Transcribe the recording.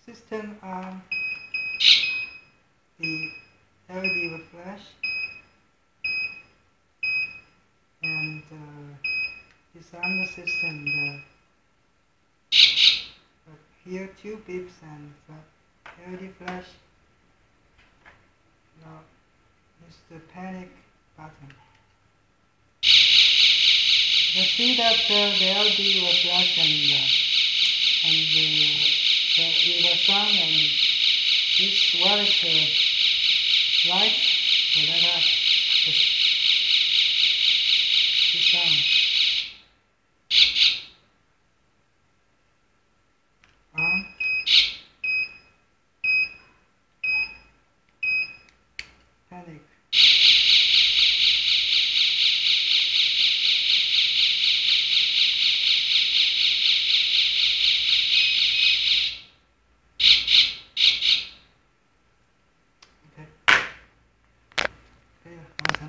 system on the LED will flash, and disarm the system. Here 2 beeps and LED flash. Now is the panic button. You see that the LED will flash and it will sound, and this white light will let up this sound. On. Panic.